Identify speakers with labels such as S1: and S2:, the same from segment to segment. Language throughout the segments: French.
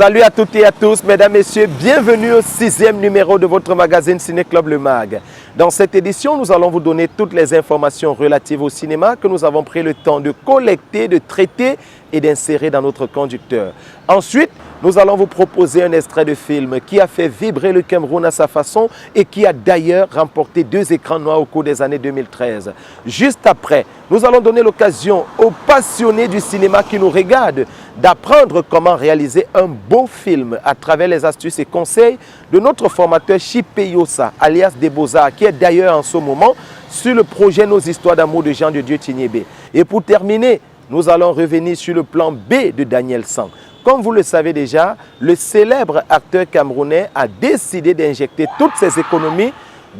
S1: Salut à toutes et à tous, mesdames, messieurs, bienvenue au 6e numéro de votre magazine Ciné Club Le Mag. Dans cette édition, nous allons vous donner toutes les informations relatives au cinéma que nous avons pris le temps de collecter, de traiter et d'insérer dans notre conducteur. Ensuite, nous allons vous proposer un extrait de film qui a fait vibrer le Cameroun à sa façon et qui a d'ailleurs remporté 2 écrans noirs au cours des années 2013. Juste après, nous allons donner l'occasion aux passionnés du cinéma qui nous regardent d'apprendre comment réaliser un beau film à travers les astuces et conseils de notre formateur Chipe Yossa, alias des Beaux-Arts, qui est d'ailleurs en ce moment sur le projet Nos histoires d'amour de Jean de Dieu Tignébé. Et pour terminer, nous allons revenir sur le plan B de Daniel San. Comme vous le savez déjà, le célèbre acteur camerounais a décidé d'injecter toutes ses économies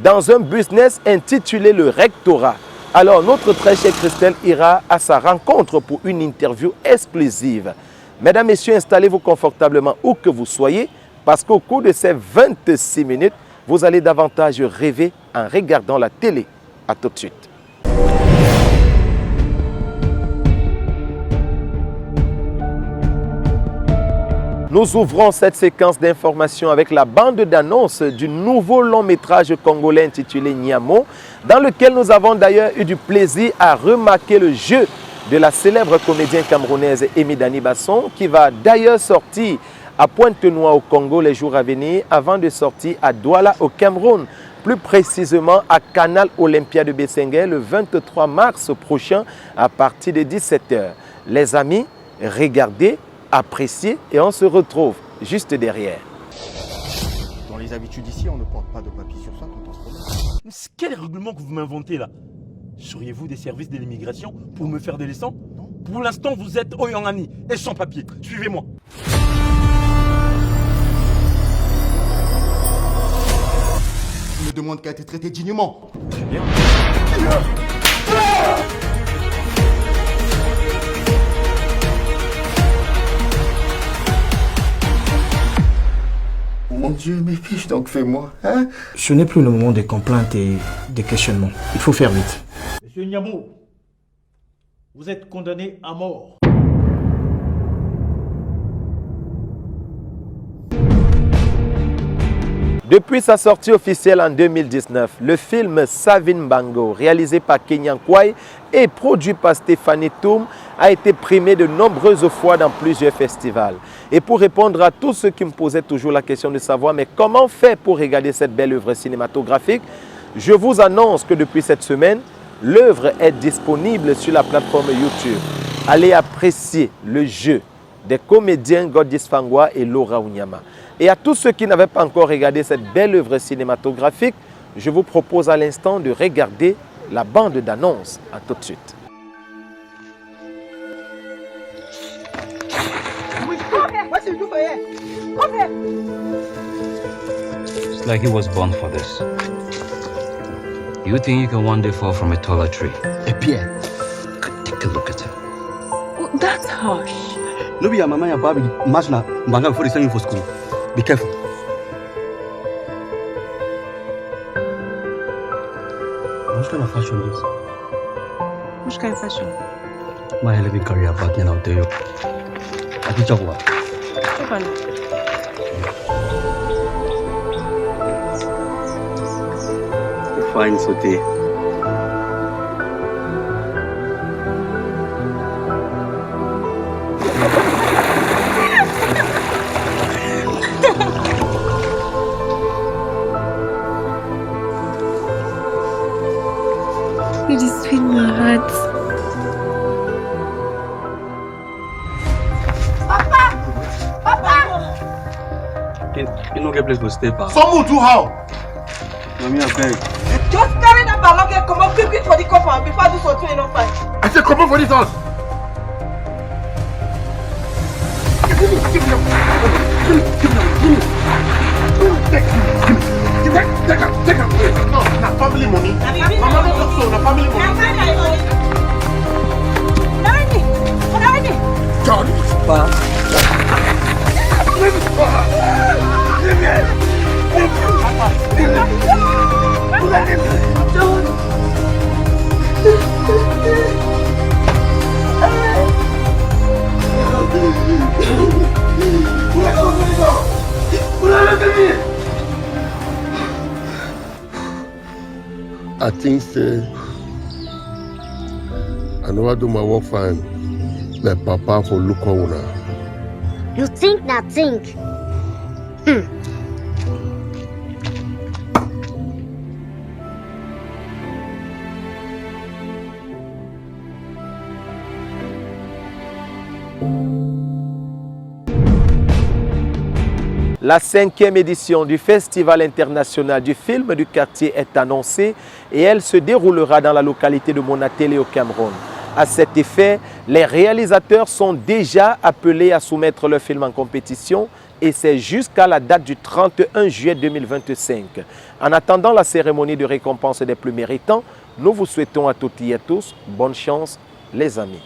S1: dans un business intitulé le Rectorat. Alors, notre très chère Christelle ira à sa rencontre pour une interview exclusive. Mesdames, Messieurs, installez-vous confortablement où que vous soyez, parce qu'au cours de ces 26 minutes, vous allez davantage rêver en regardant la télé. À tout de suite. Nous ouvrons cette séquence d'informations avec la bande d'annonce du nouveau long métrage congolais intitulé Niamo, dans lequel nous avons d'ailleurs eu du plaisir à remarquer le jeu de la célèbre comédienne camerounaise Amy Dani Basson, qui va d'ailleurs sortir à Pointe-Noire au Congo les jours à venir, avant de sortir à Douala au Cameroun, plus précisément à Canal Olympia de Bessenguer le 23 mars prochain à partir de 17 h. Les amis, regardez, appréciez et on se retrouve juste derrière.
S2: Dans les habitudes ici, on ne porte pas de papier sur ça quand on se promène.
S3: Mais quel règlement que vous m'inventez là? Seriez-vous des services de l'immigration pour me faire des leçons? Non. Pour l'instant, vous êtes Oyangani et sans papier. Suivez-moi.
S2: Je ne demande qu'à être traité dignement.
S3: Très bien.
S2: Mon Dieu, mes fiches, donc fais-moi, hein?
S4: Ce n'est plus le moment des complaintes et des questionnements. Il faut faire vite.
S5: Monsieur Niamo, vous êtes condamné à mort.
S1: Depuis sa sortie officielle en 2019, le film Savine Bango, réalisé par Kenyan Kwai et produit par Stéphanie Toum, a été primé de nombreuses fois dans plusieurs festivals. Et pour répondre à tous ceux qui me posaient toujours la question de savoir mais comment faire pour regarder cette belle œuvre cinématographique, je vous annonce que depuis cette semaine, l'œuvre est disponible sur la plateforme YouTube. Allez apprécier le jeu des comédiens Godis Fangwa et Laura Unyama. Et à tous ceux qui n'avaient pas encore regardé cette belle œuvre cinématographique, je vous propose à l'instant de regarder la bande d'annonce. À tout de suite.
S6: It's like he was born for this. You think you can one day fall from a taller tree?
S2: Et Pierre,
S6: Take a look at him.
S7: Oh, that's harsh.
S8: No be your mama and baby match na banga before they send you for school. Be careful. What kind of fashion is?
S7: Which kind of fashion?
S8: My living career back in out there. I teach you what? Fine, Sote.
S7: You just feel my heart.
S8: You no get place to stay, pa.
S2: some move too how?
S8: Mommy, I beg.
S9: Just carry that ballon and come up quickly for the coffin before I do something you don't find.
S2: I said come on for this house. Give me. Take him. No, na family money. Mama no talk so, na family money. John.
S8: Pa.
S2: John. I think say I never do my work fine. My papa for look on una.
S10: You think that think.
S1: La 5e édition du Festival international du film du quartier est annoncée et elle se déroulera dans la localité de Monatélé au Cameroun. À cet effet, les réalisateurs sont déjà appelés à soumettre leur film en compétition et c'est jusqu'à la date du 31 juillet 2025. En attendant la cérémonie de récompense des plus méritants, nous vous souhaitons à toutes et à tous bonne chance les amis.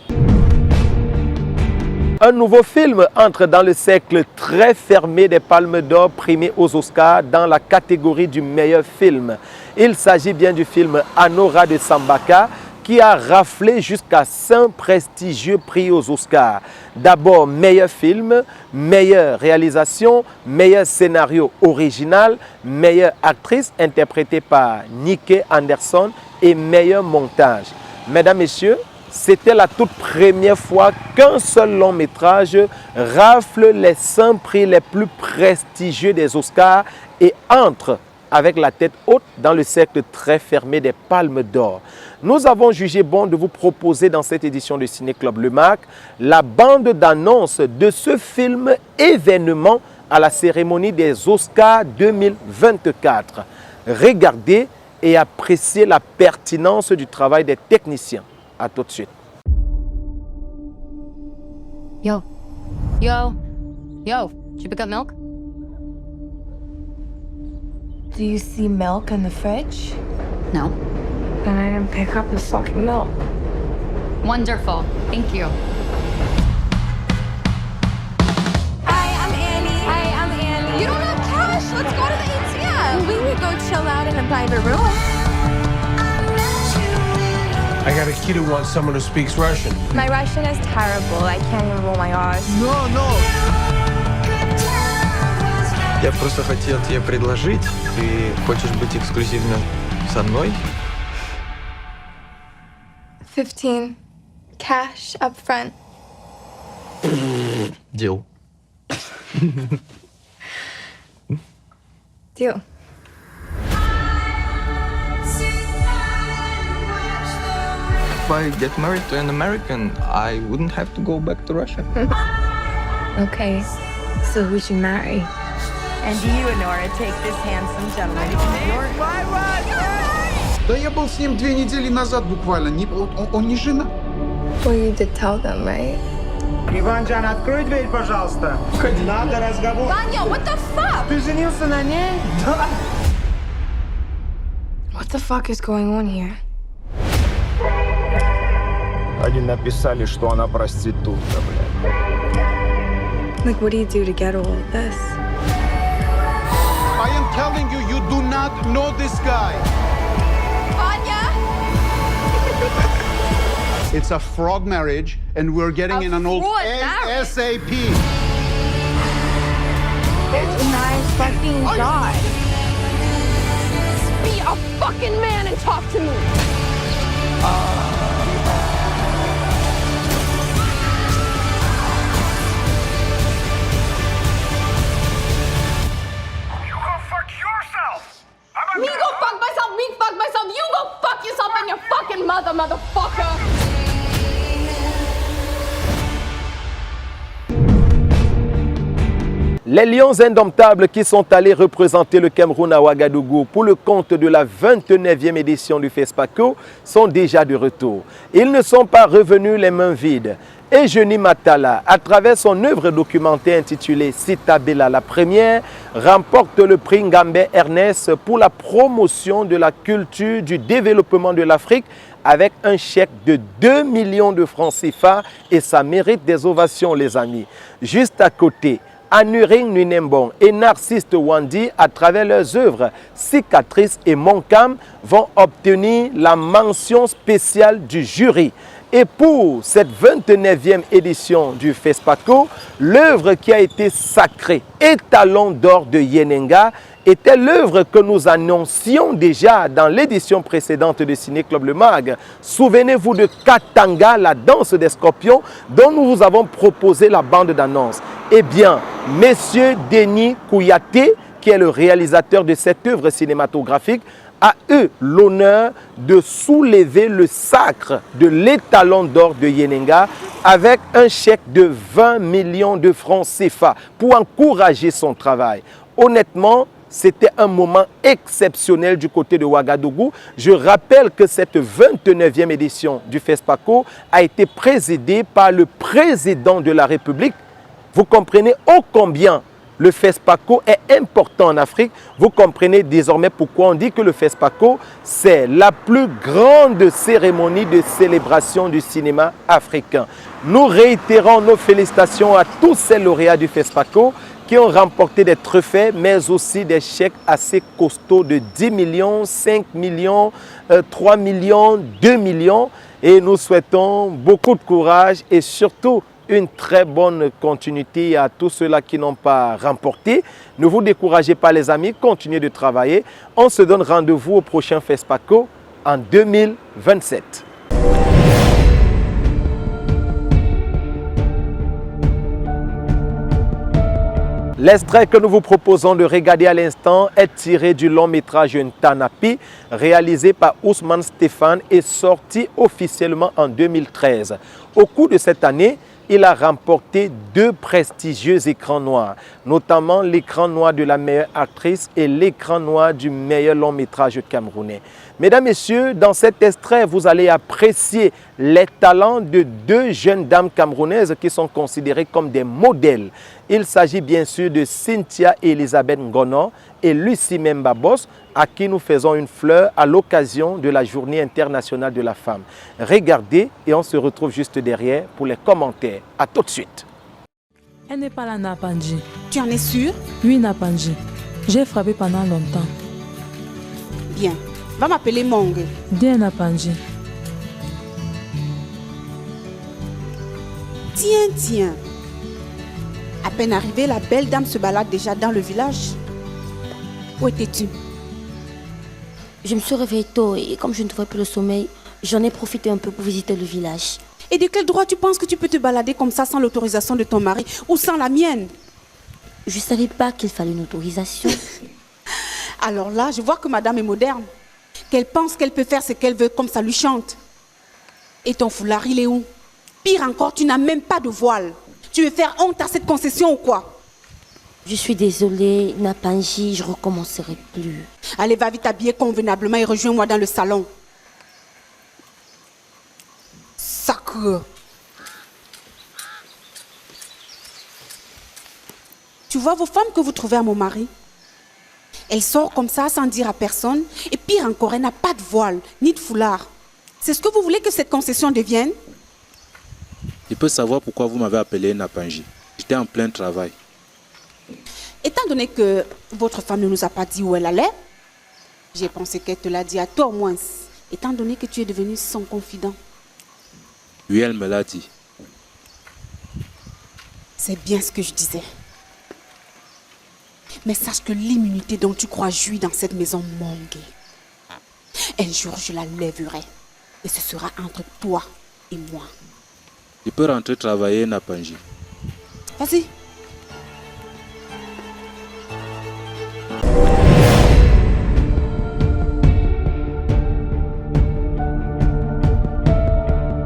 S1: Un nouveau film entre dans le cercle très fermé des Palmes d'Or primées aux Oscars dans la catégorie du meilleur film. Il s'agit bien du film Anora de Sambaka qui a raflé jusqu'à 5 prestigieux prix aux Oscars. D'abord, meilleur film, meilleure réalisation, meilleur scénario original, meilleure actrice interprétée par Nicky Anderson et meilleur montage. Mesdames, Messieurs, c'était la toute première fois qu'un seul long métrage rafle les 5 prix les plus prestigieux des Oscars et entre avec la tête haute dans le cercle très fermé des Palmes d'Or. Nous avons jugé bon de vous proposer dans cette édition de Ciné Club Le Mac la bande d'annonce de ce film événement à la cérémonie des Oscars 2024. Regardez et appréciez la pertinence du travail des techniciens. À tout de suite.
S11: Yo, did you pick up milk?
S7: Do you see milk in the fridge?
S11: No.
S7: Then I didn't pick up the fucking milk.
S11: Wonderful, thank you.
S7: Hi, I'm Annie.
S11: You don't have cash, let's go to the ATM.
S7: We would go chill out in a private room.
S12: I got a kid who wants someone who speaks Russian.
S7: My Russian is terrible. I can't even roll my R's.
S12: No.
S13: Я просто хотел тебе предложить. Ты хочешь быть эксклюзивно со мной?
S7: 15. Cash up front.
S13: Deal.
S7: Deal.
S13: If I get married to an American, I wouldn't have to go back to Russia.
S7: Okay, so who should you marry?
S9: And you, Nora, take this handsome gentleman to New York.
S12: Да я был с ним 2 недели назад буквально. Он не жена.
S7: Well, you did tell them, right?
S5: Иванжан, открой дверь, пожалуйста. Надо разговор.
S11: Vanya, what the fuck?
S5: Ты женился на ней? Да.
S7: What the fuck is going on here?
S5: Они написали, что она проститутка, блядь.
S7: Like, what do you do to get all of this?
S12: I am telling you, you do not know this guy.
S11: Vanya!
S12: It's a fraud marriage, and we're getting in an old ASAP.
S7: Oh my fucking god.
S11: Be a fucking man and talk to me! Me go fuck myself, me fuck myself, you go fuck yourself and your fucking mother, motherfucker!
S1: Les Lions indomptables qui sont allés représenter le Cameroun à Ouagadougou pour le compte de la 29e édition du FESPACO sont déjà de retour. Ils ne sont pas revenus les mains vides. Et Eugénie Matala, à travers son œuvre documentaire intitulée Citabella la première, remporte le prix Ngambé Ernest pour la promotion de la culture du développement de l'Afrique avec un chèque de 2 millions de francs CFA et ça mérite des ovations les amis. Juste à côté, Anuring Nunembong et Narcisse Wandi, à travers leurs œuvres Cicatrice et Moncam, vont obtenir la mention spéciale du jury. Et pour cette 29e édition du FESPACO, l'œuvre qui a été sacrée, étalon d'or de Yenenga, était l'œuvre que nous annoncions déjà dans l'édition précédente de Ciné Club Le Mag. Souvenez-vous de Katanga, la danse des scorpions, dont nous vous avons proposé la bande d'annonce. Eh bien, Monsieur Denis Kouyaté, qui est le réalisateur de cette œuvre cinématographique, a eu l'honneur de soulever le sacre de l'étalon d'or de Yenenga avec un chèque de 20 millions de francs CFA pour encourager son travail. Honnêtement, c'était un moment exceptionnel du côté de Ouagadougou. Je rappelle que cette 29e édition du FESPACO a été présidée par le président de la République. Vous comprenez ô combien le FESPACO est important en Afrique. Vous comprenez désormais pourquoi on dit que le FESPACO, c'est la plus grande cérémonie de célébration du cinéma africain. Nous réitérons nos félicitations à tous ces lauréats du FESPACO qui ont remporté des trophées, mais aussi des chèques assez costauds de 10 millions, 5 millions, 3 millions, 2 millions. Et nous souhaitons beaucoup de courage et surtout une très bonne continuité à tous ceux-là qui n'ont pas remporté. Ne vous découragez pas les amis, continuez de travailler. On se donne rendez-vous au prochain FESPACO en 2027. L'extrait que nous vous proposons de regarder à l'instant est tiré du long métrage Ntanapi, réalisé par Ousmane Stéphane et sorti officiellement en 2013. Au cours de cette année, il a remporté 2 prestigieux écrans noirs, notamment l'écran noir de la meilleure actrice et l'écran noir du meilleur long métrage camerounais. Mesdames, Messieurs, dans cet extrait, vous allez apprécier les talents de 2 jeunes dames camerounaises qui sont considérées comme des modèles. Il s'agit bien sûr de Cynthia Elisabeth Ngono et Lucie Membabos, à qui nous faisons une fleur à l'occasion de la Journée internationale de la femme. Regardez et on se retrouve juste derrière pour les commentaires. À tout de suite.
S14: Elle n'est pas la Napandji.
S9: Tu en es sûr?
S14: Oui, Napandji. J'ai frappé pendant longtemps.
S9: Bien. Va m'appeler Mong.
S14: Bien, Napandji.
S9: Tiens. À peine arrivée, la belle dame se balade déjà dans le village. Où étais-tu?
S10: Je me suis réveillée tôt et comme je ne trouvais plus le sommeil, j'en ai profité un peu pour visiter le village.
S9: Et de quel droit tu penses que tu peux te balader comme ça sans l'autorisation de ton mari ou sans la mienne?
S10: Je ne savais pas qu'il fallait une autorisation.
S9: Alors là, je vois que madame est moderne. Qu'elle pense qu'elle peut faire ce qu'elle veut comme ça lui chante. Et ton foulard, il est où? Pire encore, tu n'as même pas de voile. Tu veux faire honte à cette concession ou quoi?
S10: Je suis désolée, Napandji, je recommencerai plus.
S9: Allez, va vite t'habiller convenablement et rejoins-moi dans le salon. Sacre. Tu vois vos femmes que vous trouvez à mon mari? Elle sort comme ça sans dire à personne. Et pire encore, elle n'a pas de voile, ni de foulard. C'est ce que vous voulez que cette concession devienne?
S15: Je peux savoir pourquoi vous m'avez appelé Napandji. J'étais en plein travail.
S9: Étant donné que votre femme ne nous a pas dit où elle allait, j'ai pensé qu'elle te l'a dit à toi au moins. Étant donné que tu es devenu son confident.
S15: Oui, elle me l'a dit.
S9: C'est bien ce que je disais. Mais sache que l'immunité dont tu crois jouir dans cette maison manque. Un jour, je la lèverai. Et ce sera entre toi et moi.
S15: Je peux rentrer travailler, Napandji.
S9: Vas-y.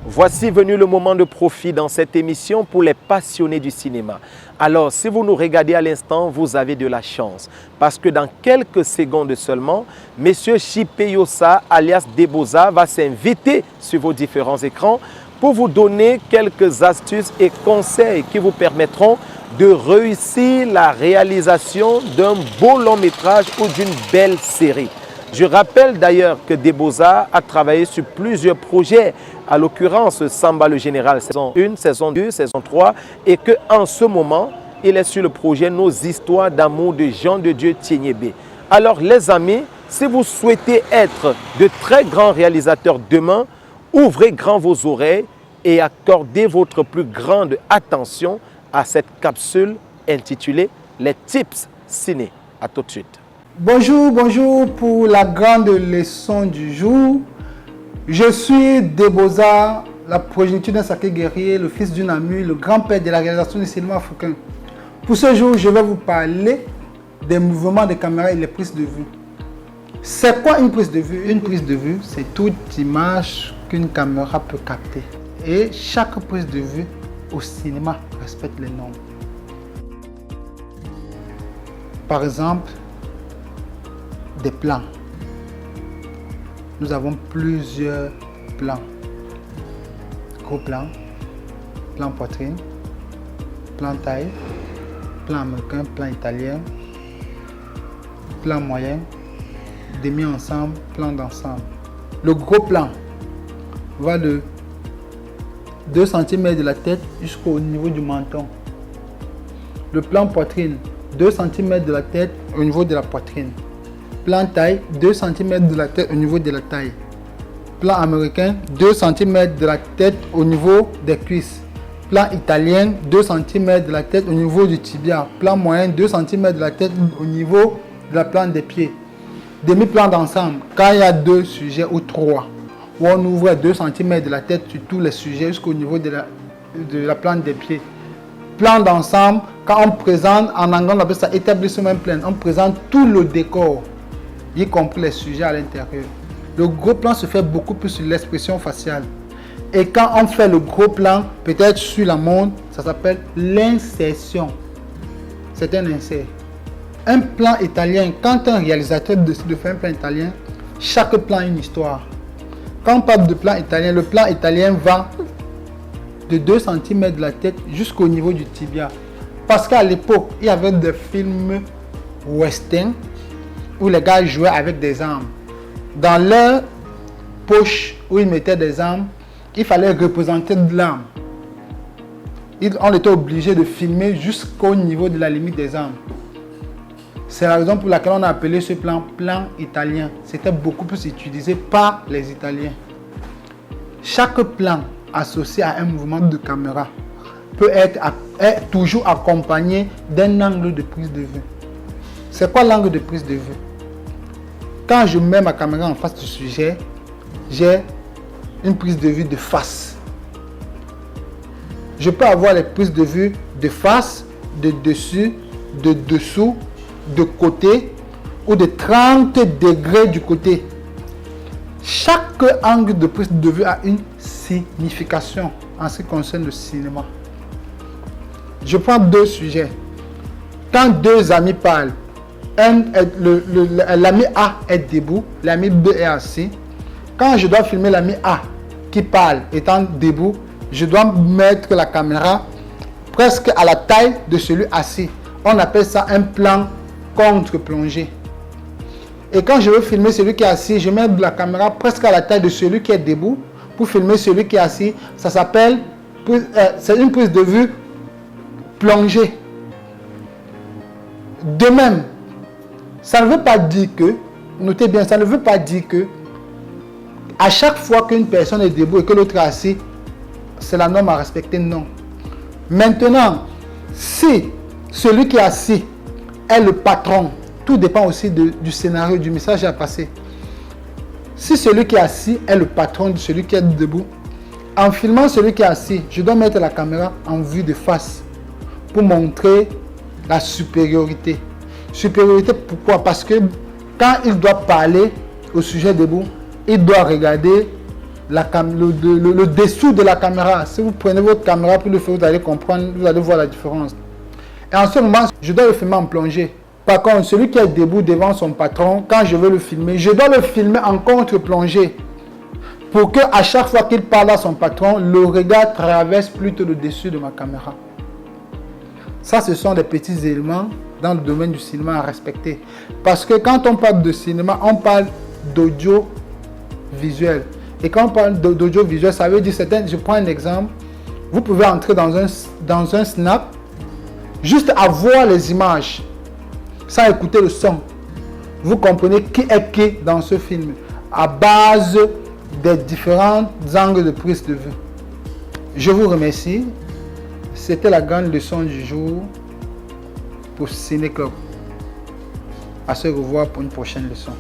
S1: Voici venu le moment de profit dans cette émission pour les passionnés du cinéma. Alors, si vous nous regardez à l'instant, vous avez de la chance. Parce que dans quelques secondes seulement, M. Chipe Yossa, alias Deboza, va s'inviter sur vos différents écrans pour vous donner quelques astuces et conseils qui vous permettront de réussir la réalisation d'un beau long métrage ou d'une belle série. Je rappelle d'ailleurs que Deboza a travaillé sur plusieurs projets, à l'occurrence Samba le Général saison 1, saison 2, saison 3, et qu'en ce moment, il est sur le projet Nos histoires d'amour de Jean de Dieu Tiéniébé. Alors les amis, si vous souhaitez être de très grands réalisateurs demain, ouvrez grand vos oreilles et accordez votre plus grande attention à cette capsule intitulée Les tips ciné. À tout de suite.
S16: Bonjour, bonjour pour la grande leçon du jour. Je suis Deboza, la progéniture d'un sacré guerrier, le fils d'une amie, le grand-père de la réalisation du cinéma africain. Pour ce jour, je vais vous parler des mouvements de caméra et les prises de vue. C'est quoi une prise de vue? Une prise de vue, c'est toute image qu'une caméra peut capter. Et chaque prise de vue au cinéma respecte les normes. Par exemple, des plans. Nous avons plusieurs plans. Gros plan, plan poitrine, plan taille, plan américain, plan italien, plan moyen, demi-ensemble, plan d'ensemble. Le gros plan va de 2 cm de la tête jusqu'au niveau du menton. Le plan poitrine, 2 cm de la tête au niveau de la poitrine. Plan taille, 2 cm de la tête au niveau de la taille. Plan américain, 2 cm de la tête au niveau des cuisses. Plan italien, 2 cm de la tête au niveau du tibia. Plan moyen, 2 cm de la tête au niveau de la plante des pieds. Demi-plan d'ensemble, quand il y a 2 sujets ou 3, où on ouvre 2 cm de la tête sur tous les sujets jusqu'au niveau de la plante des pieds. Plan d'ensemble, quand on présente, en anglais on appelle ça établissement plein, on présente tout le décor, y compris les sujets à l'intérieur. Le gros plan se fait beaucoup plus sur l'expression faciale. Et quand on fait le gros plan, peut-être sur la montre, ça s'appelle l'insertion. C'est un insert. Un plan italien, quand un réalisateur décide de faire un plan italien, chaque plan a une histoire. Quand on parle de plan italien, le plan italien va de 2 cm de la tête jusqu'au niveau du tibia. Parce qu'à l'époque, il y avait des films western où les gars jouaient avec des armes. Dans leur poche où ils mettaient des armes, il fallait représenter de l'arme. On était obligé de filmer jusqu'au niveau de la limite des armes. C'est la raison pour laquelle on a appelé ce plan italien. C'était beaucoup plus utilisé par les Italiens. Chaque plan associé à un mouvement de caméra peut être toujours accompagné d'un angle de prise de vue. C'est quoi l'angle de prise de vue? Quand je mets ma caméra en face du sujet, j'ai une prise de vue de face. Je peux avoir les prises de vue de face, de dessus, de dessous, de côté ou de 30 degrés du côté. Chaque angle de prise de vue a une signification en ce qui concerne le cinéma. Je prends 2 sujets. Quand 2 amis parlent, l'ami A est debout, l'ami B est assis. Quand je dois filmer l'ami A qui parle étant debout, je dois mettre la caméra presque à la taille de celui assis. On appelle ça un plan contre-plongée. Et quand je veux filmer celui qui est assis, je mets la caméra presque à la taille de celui qui est debout pour filmer celui qui est assis. Ça s'appelle, c'est une prise de vue plongée. De même, ça ne veut pas dire que, notez bien, ça ne veut pas dire que à chaque fois qu'une personne est debout et que l'autre est assis, c'est la norme à respecter, non. Maintenant, si celui qui est assis est le patron, tout dépend aussi du scénario, du message à passer. Si celui qui est assis est le patron de celui qui est debout, en filmant celui qui est assis, je dois mettre la caméra en vue de face pour montrer la supériorité. Supériorité pourquoi? Parce que quand il doit parler au sujet debout, il doit regarder le dessous de la caméra. Si vous prenez votre caméra pour le faire, vous allez comprendre, vous allez voir la différence. Et en ce moment, je dois le filmer en plongée. Par contre, celui qui est debout devant son patron, quand je veux le filmer, je dois le filmer en contre-plongée. Pour que à chaque fois qu'il parle à son patron, le regard traverse plutôt le dessus de ma caméra. Ça, ce sont des petits éléments dans le domaine du cinéma à respecter. Parce que quand on parle de cinéma, on parle d'audiovisuel. Et quand on parle d'audiovisuel, ça veut dire, je prends un exemple, vous pouvez entrer dans un snap, juste à voir les images, sans écouter le son. Vous comprenez qui est qui dans ce film, à base des différents angles de prise de vue. Je vous remercie. C'était la grande leçon du jour pour Ciné Club. À se revoir pour une prochaine leçon.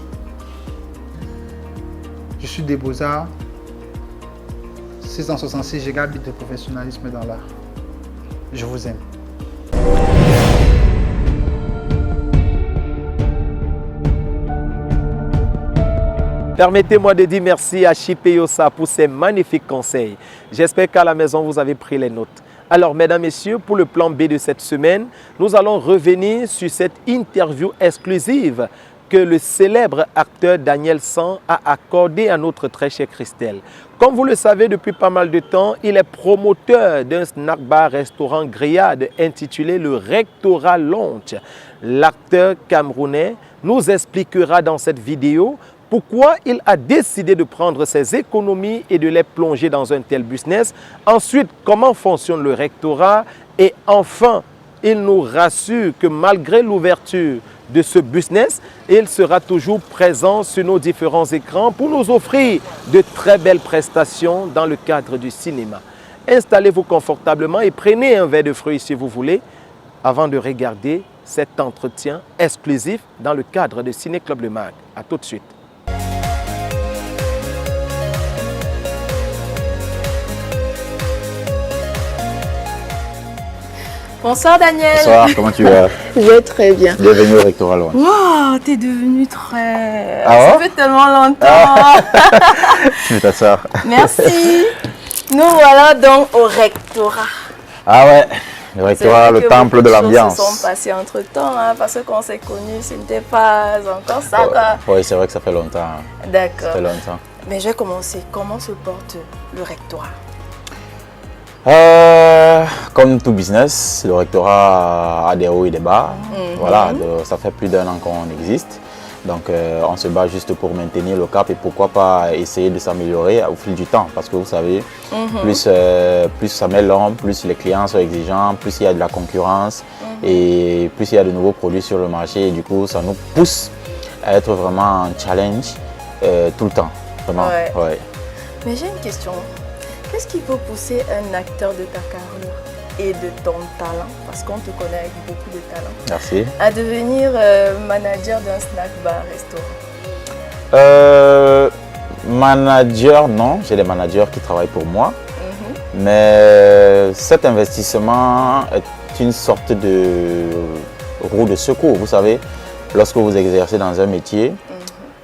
S16: Je suis des Beaux-Arts. 666 gigabits de professionnalisme dans l'art. Je vous aime.
S1: Permettez-moi de dire merci à Chipeyosa pour ses magnifiques conseils. J'espère qu'à la maison, vous avez pris les notes. Alors, mesdames, messieurs, pour le plan B de cette semaine, nous allons revenir sur cette interview exclusive que le célèbre acteur Daniel San a accordée à notre très chère Christelle. Comme vous le savez depuis pas mal de temps, il est promoteur d'un snack bar restaurant grillade intitulé le Rectorat Lounge. L'acteur camerounais nous expliquera dans cette vidéo pourquoi il a décidé de prendre ses économies et de les plonger dans un tel business. Ensuite, comment fonctionne le rectorat. Et enfin, il nous rassure que malgré l'ouverture de ce business, il sera toujours présent sur nos différents écrans pour nous offrir de très belles prestations dans le cadre du cinéma. Installez-vous confortablement et prenez un verre de fruits si vous voulez avant de regarder cet entretien exclusif dans le cadre de Ciné Club Le Mag. A tout de suite.
S17: Bonsoir Daniel.
S18: Bonsoir, comment tu vas?
S17: Je vais très bien.
S18: Bienvenue au Rectorat Lounge.
S17: Wow, t'es devenu très...
S18: Ah
S17: Ça fait tellement longtemps.
S18: Tu veux t'asseoir?
S17: Merci. Nous voilà donc au Rectorat.
S18: Ah ouais, le Rectorat, le temple de l'ambiance.
S17: Les choses se sont passées entre temps, hein, parce qu'on s'est connus, ce n'était pas encore ça. Quoi.
S18: Oui, c'est vrai que ça fait longtemps.
S17: D'accord.
S18: Ça fait longtemps.
S17: Mais je vais commencer. Comment se porte le Rectorat?
S18: Comme tout business, le rectorat a des hauts et des bas. Voilà, ça fait plus d'1 an qu'on existe. Donc on se bat juste pour maintenir le cap et pourquoi pas essayer de s'améliorer au fil du temps. Parce que vous savez, plus ça met long, plus les clients sont exigeants, plus il y a de la concurrence et plus il y a de nouveaux produits sur le marché. Et du coup, ça nous pousse à être vraiment en challenge tout le temps. Vraiment. Ouais.
S17: Mais j'ai une question. Qu'est-ce qui peut pousser un acteur de ta carrière et de ton talent, parce qu'on te connaît avec beaucoup de talent,
S18: merci,
S17: à devenir manager d'un snack bar restaurant?
S18: Manager, non, j'ai des managers qui travaillent pour moi, mais cet investissement est une sorte de roue de secours. Vous savez, lorsque vous exercez dans un métier,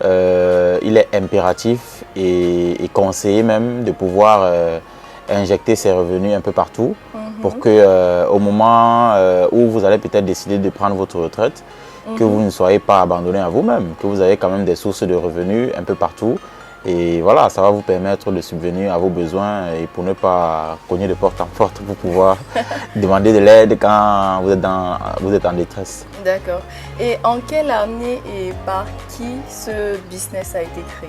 S18: il est impératif et conseillé même de pouvoir injecter ses revenus un peu partout pour que au moment où vous allez peut-être décider de prendre votre retraite, que vous ne soyez pas abandonné à vous-même, que vous avez quand même des sources de revenus un peu partout. Et voilà, ça va vous permettre de subvenir à vos besoins et pour ne pas cogner de porte en porte pour pouvoir demander de l'aide quand vous êtes en détresse.
S17: D'accord. Et en quelle année et par qui ce business a été créé?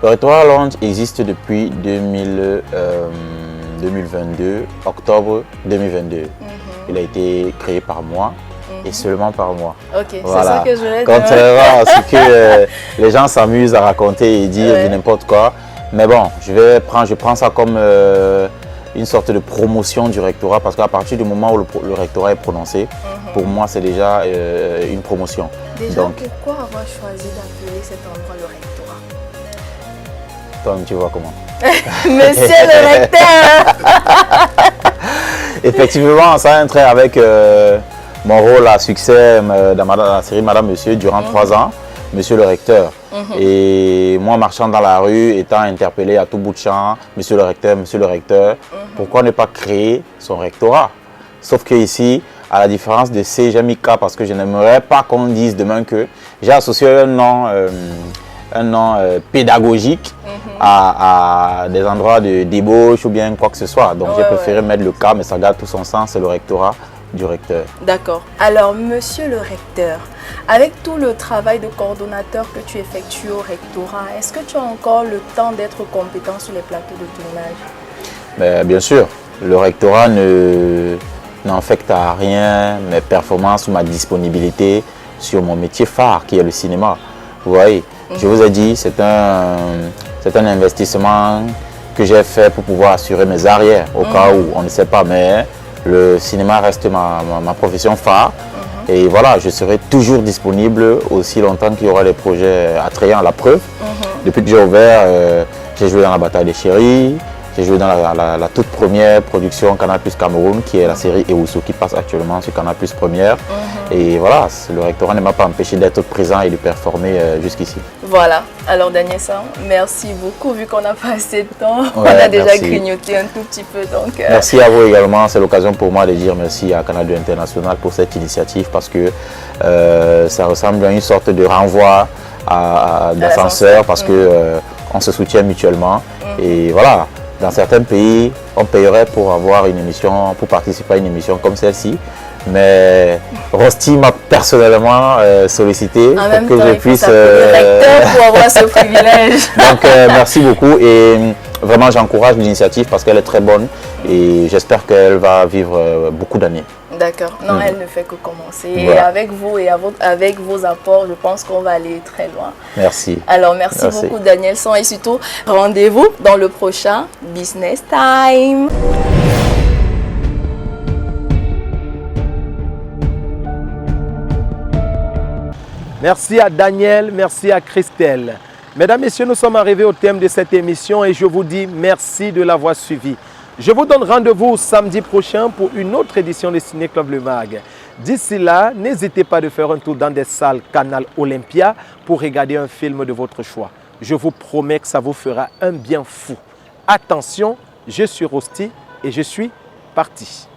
S18: Le Rectorat Lounge existe depuis 2022, octobre 2022. Il a été créé par moi. Et seulement par moi.
S17: Ok,
S18: voilà.
S17: C'est ça que je voulais dire.
S18: Contrairement à ce que les gens s'amusent à raconter et dire n'importe quoi. Mais bon, je prends ça comme une sorte de promotion du rectorat parce qu'à partir du moment où le rectorat est prononcé, pour moi c'est déjà une promotion.
S17: Déjà, donc, pourquoi avoir choisi d'appeler cet endroit le rectorat?
S18: Toi, tu vois comment?
S17: Monsieur le recteur.
S18: Effectivement, ça a un trait avec mon rôle à succès dans la série Madame Monsieur durant 3 ans, Monsieur le recteur. Et moi marchant dans la rue, étant interpellé à tout bout de champ, Monsieur le recteur, pourquoi ne pas créer son rectorat? Sauf que ici, à la différence de C, j'ai mis K parce que je n'aimerais pas qu'on dise demain que j'ai associé un nom pédagogique à des endroits de débauche ou bien quoi que ce soit. Donc j'ai préféré mettre le K, mais ça garde tout son sens, c'est le rectorat du recteur.
S17: D'accord. Alors, monsieur le recteur, avec tout le travail de coordonnateur que tu effectues au rectorat, est-ce que tu as encore le temps d'être compétent sur les plateaux de tournage?
S18: Bien sûr. Le rectorat n'affecte à rien mes performances ou ma disponibilité sur mon métier phare qui est le cinéma. Vous voyez, je vous ai dit, c'est un investissement que j'ai fait pour pouvoir assurer mes arrières, au cas où, on ne sait pas, mais le cinéma reste ma profession phare. Et voilà, je serai toujours disponible aussi longtemps qu'il y aura des projets attrayants. La preuve, depuis que j'ai ouvert, j'ai joué dans La Bataille des Chéris, j'ai joué dans la toute première production Canal+ Cameroun, qui est la série Ewusso, qui passe actuellement sur Canal+ Première. Et voilà, le rectorat ne m'a pas empêché d'être présent et de performer jusqu'ici.
S17: Voilà, alors Daniel San, merci beaucoup, vu qu'on n'a pas assez de temps,
S18: Ouais,
S17: on a déjà
S18: merci.
S17: grignoté un tout petit peu. Donc,
S18: Merci à vous également, c'est l'occasion pour moi de dire merci à Canal 2 International pour cette initiative, parce que ça ressemble à une sorte de renvoi d'ascenseur, parce que on se soutient mutuellement. Et voilà, dans certains pays, on payerait pour avoir une émission, pour participer à une émission comme celle-ci. Mais Rosti m'a personnellement sollicité pour que je puisse
S17: le recteur pour avoir ce privilège.
S18: Donc merci beaucoup et vraiment j'encourage l'initiative parce qu'elle est très bonne et j'espère qu'elle va vivre beaucoup d'années.
S17: D'accord, non, elle ne fait que commencer.
S18: Voilà.
S17: Et avec vous et avec vos apports, je pense qu'on va aller très loin.
S18: Merci.
S17: Alors merci beaucoup Daniel San et surtout rendez-vous dans le prochain Business Time.
S1: Merci à Daniel, merci à Christelle. Mesdames, Messieurs, nous sommes arrivés au thème de cette émission et je vous dis merci de l'avoir suivi. Je vous donne rendez-vous samedi prochain pour une autre édition de Ciné Club Le Mag. D'ici là, n'hésitez pas de faire un tour dans des salles Canal Olympia pour regarder un film de votre choix. Je vous promets que ça vous fera un bien fou. Attention, je suis Rosti et je suis parti.